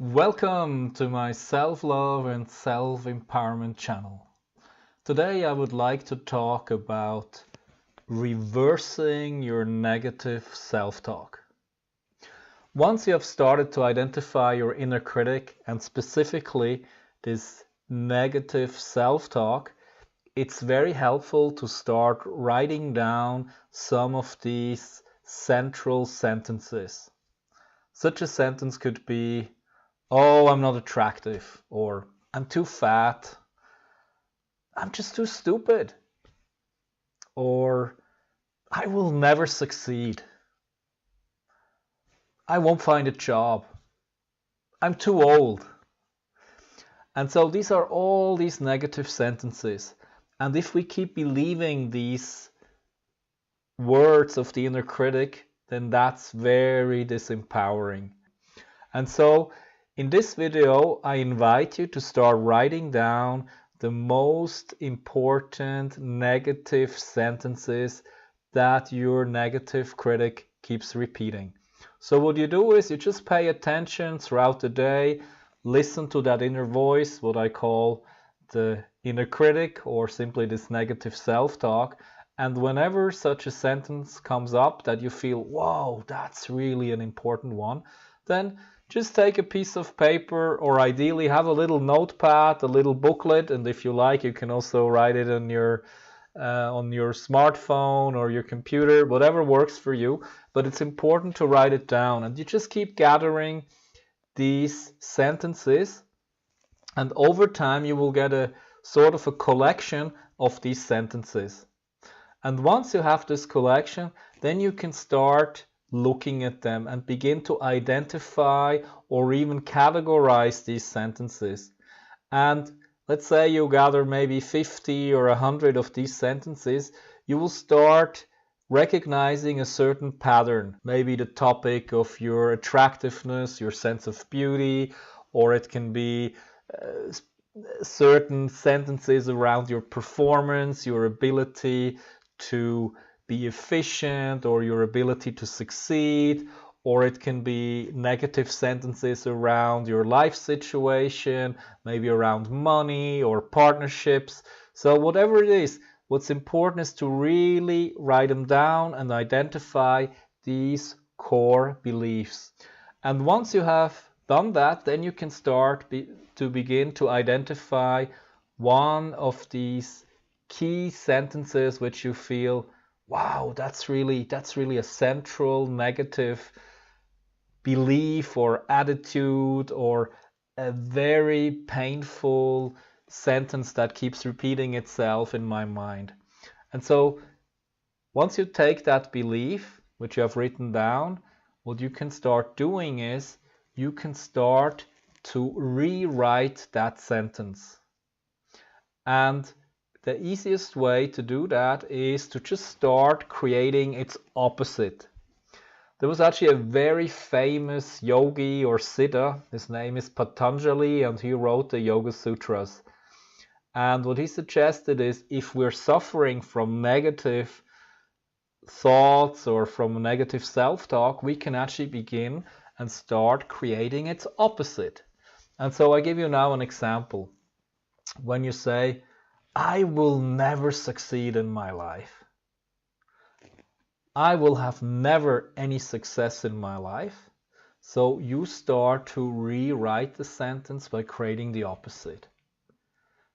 Welcome to my self-love and self-empowerment channel. Today I would like to talk about reversing your negative self-talk. Once you have started to identify your inner critic and specifically this negative self-talk, it's very helpful to start writing down some of these central sentences. Such a sentence could be, "Oh, I'm not attractive," or "I'm too fat," "I'm just too stupid," or "I will never succeed," "I won't find a job," "I'm too old." And so these are all these negative sentences. And if we keep believing these words of the inner critic, then that's very disempowering. And so in this video, I invite you to start writing down the most important negative sentences that your negative critic keeps repeating. So what you do is you just pay attention throughout the day, listen to that inner voice, what I call the inner critic, or simply this negative self-talk. And whenever such a sentence comes up that you feel, wow, that's really an important one, then just take a piece of paper, or ideally have a little notepad, a little booklet, and if you like, you can also write it on your smartphone or your computer, whatever works for you. But it's important to write it down, and you just keep gathering these sentences, and over time you will get a sort of a collection of these sentences. And once you have this collection, then you can start looking at them and begin to identify or even categorize these sentences. And let's say you gather maybe 50 or 100 of these sentences, you will start recognizing a certain pattern, maybe the topic of your attractiveness, your sense of beauty, or it can be certain sentences around your performance, your ability to be efficient, or your ability to succeed, or it can be negative sentences around your life situation, maybe around money or partnerships. So whatever it is, what's important is to really write them down and identify these core beliefs. And once you have done that, then you can start to begin to identify one of these key sentences which you feel, wow, that's really a central negative belief or attitude, or a very painful sentence that keeps repeating itself in my mind. And so once you take that belief, which you have written down, what you can start doing is you can start to rewrite that sentence. And the easiest way to do that is to just start creating its opposite. There was actually a very famous yogi or siddha, his name is Patanjali, and he wrote the Yoga Sutras. And what he suggested is, if we're suffering from negative thoughts or from negative self-talk, we can actually begin and start creating its opposite. And so I give you now an example. When you say, "I will never succeed in my life," "I will have never any success in my life," so you start to rewrite the sentence by creating the opposite.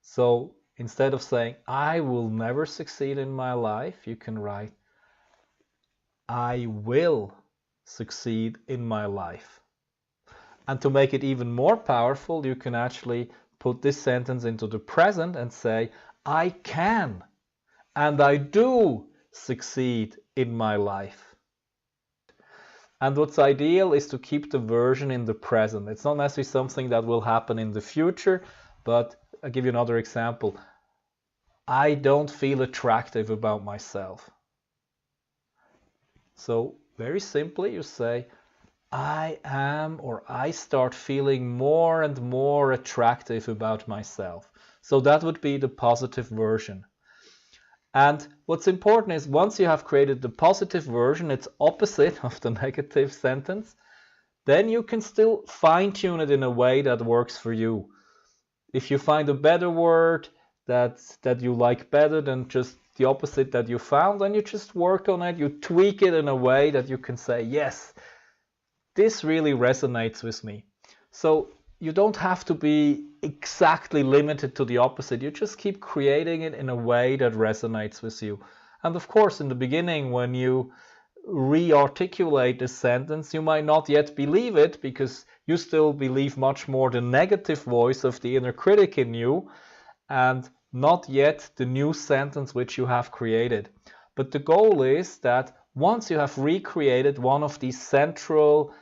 So instead of saying, "I will never succeed in my life," you can write, "I will succeed in my life." And to make it even more powerful, you can actually put this sentence into the present and say, "I can and I do succeed in my life." And what's ideal is to keep the version in the present. It's not necessarily something that will happen in the future, but I'll give you another example. "I don't feel attractive about myself." So very simply you say, "I am, or I start feeling more and more attractive about myself." So that would be the positive version. And what's important is, once you have created the positive version, it's opposite of the negative sentence, then you can still fine-tune it in a way that works for you. If you find a better word that you like better than just the opposite that you found, then you just work on it, you tweak it in a way that you can say, yes, this really resonates with me. So you don't have to be exactly limited to the opposite. You just keep creating it in a way that resonates with you. And of course, in the beginning, when you re-articulate a sentence, you might not yet believe it because you still believe much more the negative voice of the inner critic in you and not yet the new sentence which you have created. But the goal is that once you have recreated one of these central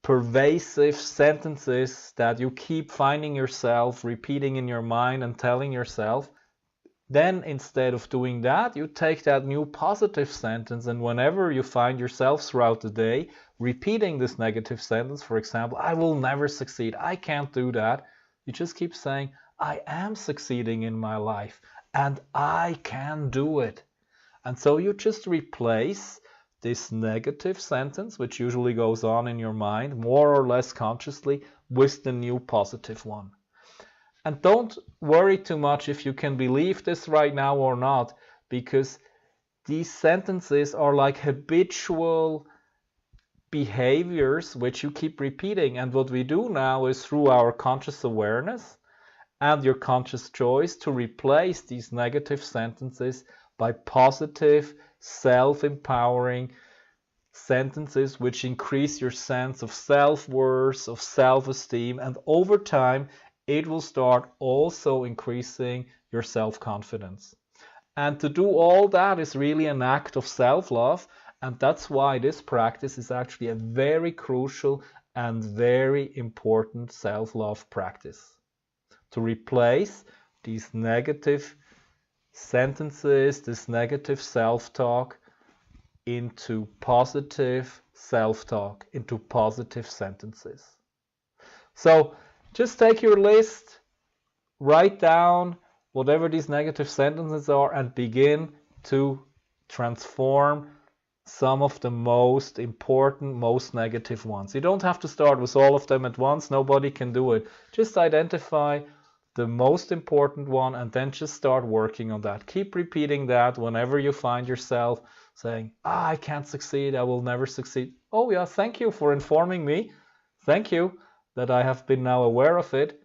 pervasive sentences that you keep finding yourself repeating in your mind and telling yourself, then instead of doing that, you take that new positive sentence, and whenever you find yourself throughout the day repeating this negative sentence, for example, I will never succeed, I can't do that, you just keep saying, I am succeeding in my life and I can do it. And so you just replace this negative sentence, which usually goes on in your mind more or less consciously, with the new positive one. And don't worry too much if you can believe this right now or not, because these sentences are like habitual behaviors which you keep repeating. And what we do now is through our conscious awareness and your conscious choice to replace these negative sentences by positive, self-empowering sentences which increase your sense of self-worth, of self-esteem, and over time it will start also increasing your self-confidence. And to do all that is really an act of self-love, and that's why this practice is actually a very crucial and very important self-love practice. To replace these negative sentences, this negative self-talk, into positive self-talk, into positive sentences. So just take your list, write down whatever these negative sentences are, and begin to transform some of the most important, most negative ones. You don't have to start with all of them at once. Nobody can do it. Just identify the most important one and then just start working on that. Keep repeating that whenever you find yourself saying, I can't succeed, I will never succeed. Oh yeah, thank you for informing me. Thank you that I have been now aware of it.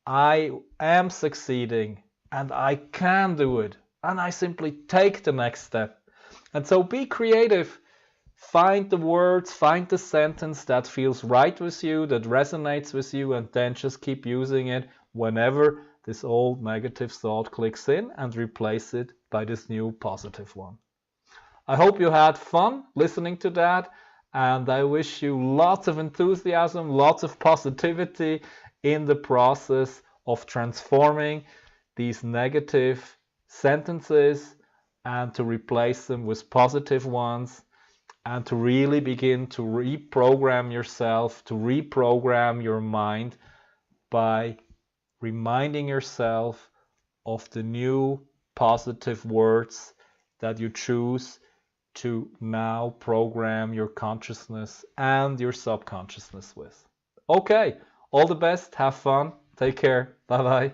I am succeeding and I can do it. And I simply take the next step. And so be creative. Find the words, find the sentence that feels right with you, that resonates with you, and then just keep using it whenever this old negative thought clicks in, and replace it by this new positive one. I hope you had fun listening to that, and I wish you lots of enthusiasm, lots of positivity in the process of transforming these negative sentences and to replace them with positive ones, and to really begin to reprogram yourself, to reprogram your mind by reminding yourself of the new positive words that you choose to now program your consciousness and your subconsciousness with. Okay, all the best, have fun, take care, bye bye.